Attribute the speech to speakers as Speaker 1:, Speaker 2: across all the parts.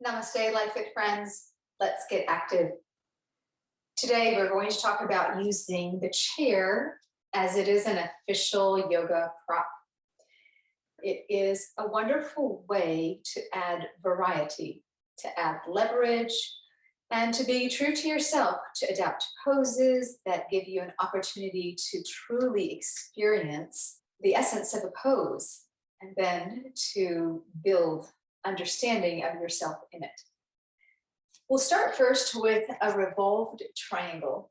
Speaker 1: Namaste, Life Fit friends. Let's get active. Today, we're going to talk about using the chair as it is an official yoga prop. It is a wonderful way to add variety, to add leverage, and to be true to yourself, to adapt poses that give you an opportunity to truly experience the essence of a pose, and then to build understanding of yourself in it. We'll start first with a revolved triangle,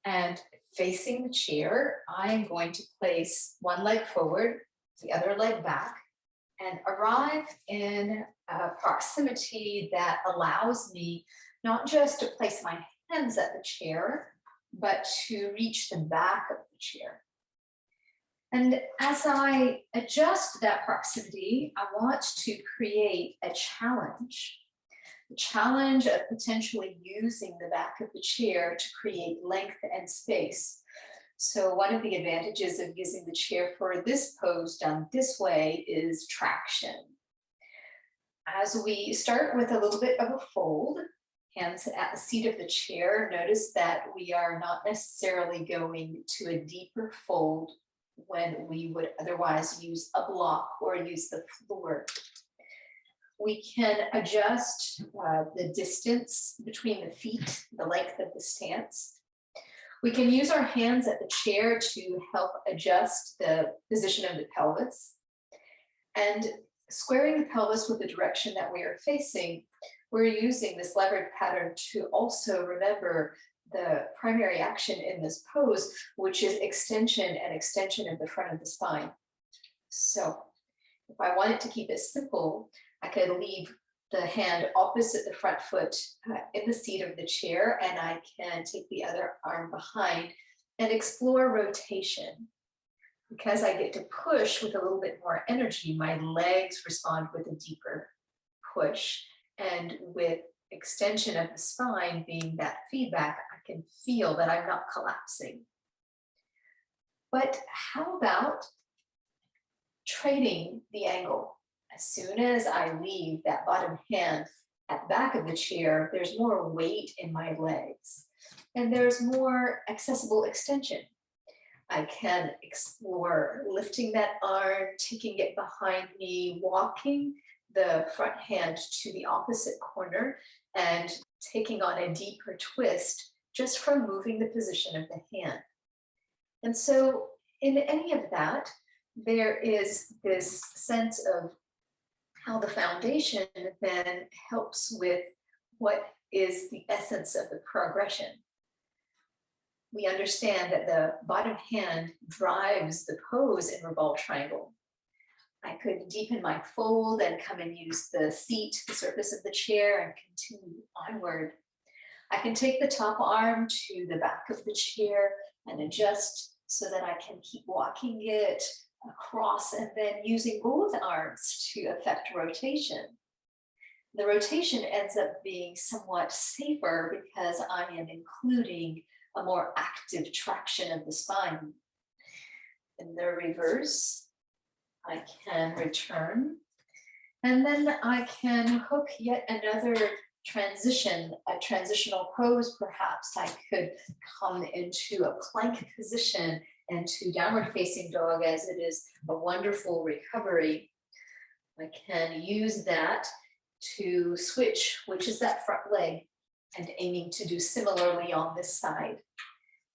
Speaker 1: and facing the chair, I'm going to place one leg forward, the other leg back, and arrive in a proximity that allows me not just to place my hands at the chair, but to reach the back of the chair. And as I adjust that proximity, I want to create a challenge. The challenge of potentially using the back of the chair to create length and space. So one of the advantages of using the chair for this pose done this way is traction. As we start with a little bit of a fold, hands at the seat of the chair, notice that we are not necessarily going to a deeper fold when we would otherwise use a block or use the floor. We can adjust the distance between the feet, the length of the stance. We can use our hands at the chair to help adjust the position of the pelvis. And squaring the pelvis with the direction that we are facing, we're using this levered pattern to also remember the primary action in this pose, which is extension and extension of the front of the spine. So if I wanted to keep it simple, I could leave the hand opposite the front foot in the seat of the chair, and I can take the other arm behind and explore rotation. Because I get to push with a little bit more energy, my legs respond with a deeper push, and with extension of the spine being that feedback, I can feel that I'm not collapsing. But how about trading the angle? As soon as I leave that bottom hand at the back of the chair, there's more weight in my legs, and there's more accessible extension. I can explore lifting that arm, taking it behind me, walking the front hand to the opposite corner, and taking on a deeper twist just from moving the position of the hand. And so in any of that, there is this sense of how the foundation then helps with what is the essence of the progression. We understand that the bottom hand drives the pose in revolved triangle. I could deepen my fold and come and use the seat, the surface of the chair, and continue onward. I can take the top arm to the back of the chair and adjust so that I can keep walking it across and then using both arms to affect rotation. The rotation ends up being somewhat safer because I am including a more active traction of the spine. In the reverse, I can return, and then I can hook yet another transition, a transitional pose perhaps. I could come into a plank position and to downward facing dog, as it is a wonderful recovery. I can use that to switch, which is that front leg, and aiming to do similarly on this side.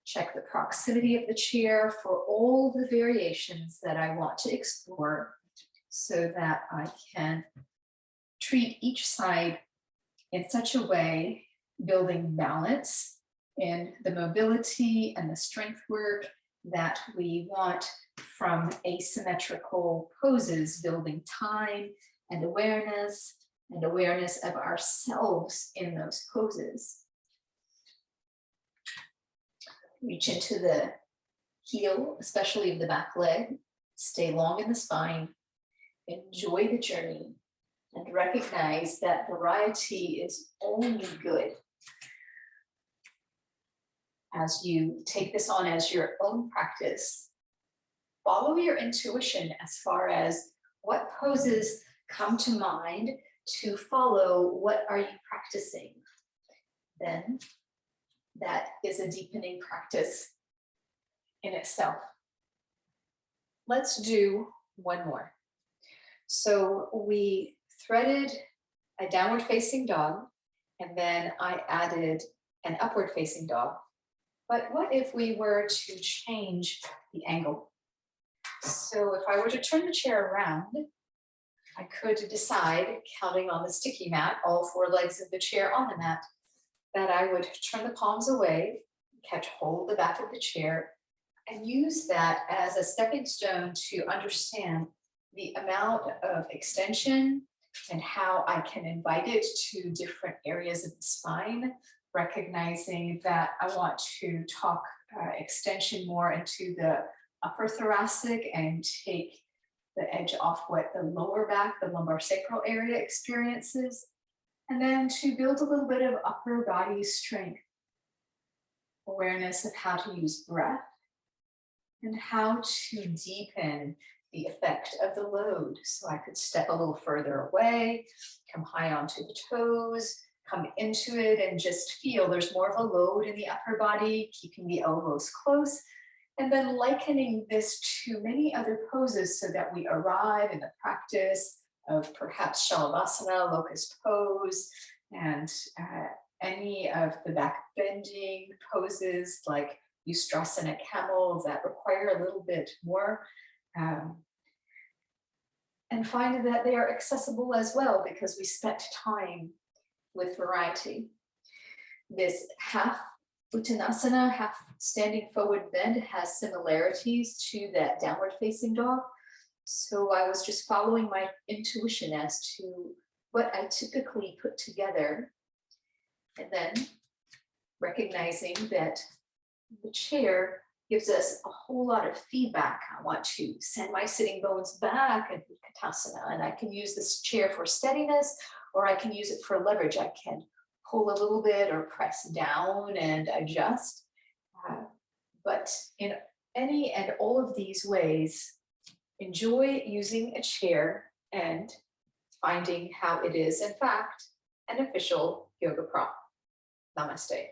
Speaker 1: Check the proximity of the chair for all the variations that I want to explore so that I can treat each side in such a way, building balance in the mobility and the strength work that we want from asymmetrical poses, building time and awareness of ourselves in those poses. Reach into the heel, especially of the back leg. Stay long in the spine. Enjoy the journey and recognize that variety is only good. As you take this on as your own practice, follow your intuition as far as what poses come to mind to follow what are you practicing, then that is a deepening practice in itself. Let's do one more. So we threaded a downward facing dog, and then I added an upward facing dog. But what if we were to change the angle? So if I were to turn the chair around, I could decide, counting on the sticky mat, all four legs of the chair on the mat, that I would turn the palms away, catch hold of the back of the chair, and use that as a stepping stone to understand the amount of extension and how I can invite it to different areas of the spine, recognizing that I want to talk extension more into the upper thoracic and take the edge off what the lower back, the lumbar sacral area experiences, and then to build a little bit of upper body strength, awareness of how to use breath, and how to deepen the effect of the load. So I could step a little further away, come high onto the toes, come into it and just feel there's more of a load in the upper body, keeping the elbows close, and then likening this to many other poses so that we arrive in the practice of perhaps Shalabhasana, locust pose, and any of the back bending poses like Ustrasana camel that require a little bit more, and find that they are accessible as well because we spent time with variety. This half Uttanasana, half standing forward bend, has similarities to that downward facing dog. So I was just following my intuition as to what I typically put together, and then recognizing that the chair gives us a whole lot of feedback. I want to send my sitting bones back in Utkatasana, and I can use this chair for steadiness, or I can use it for leverage. I can pull a little bit or press down and adjust. But in any and all of these ways, enjoy using a chair and finding how it is, in fact, an official yoga prop. Namaste.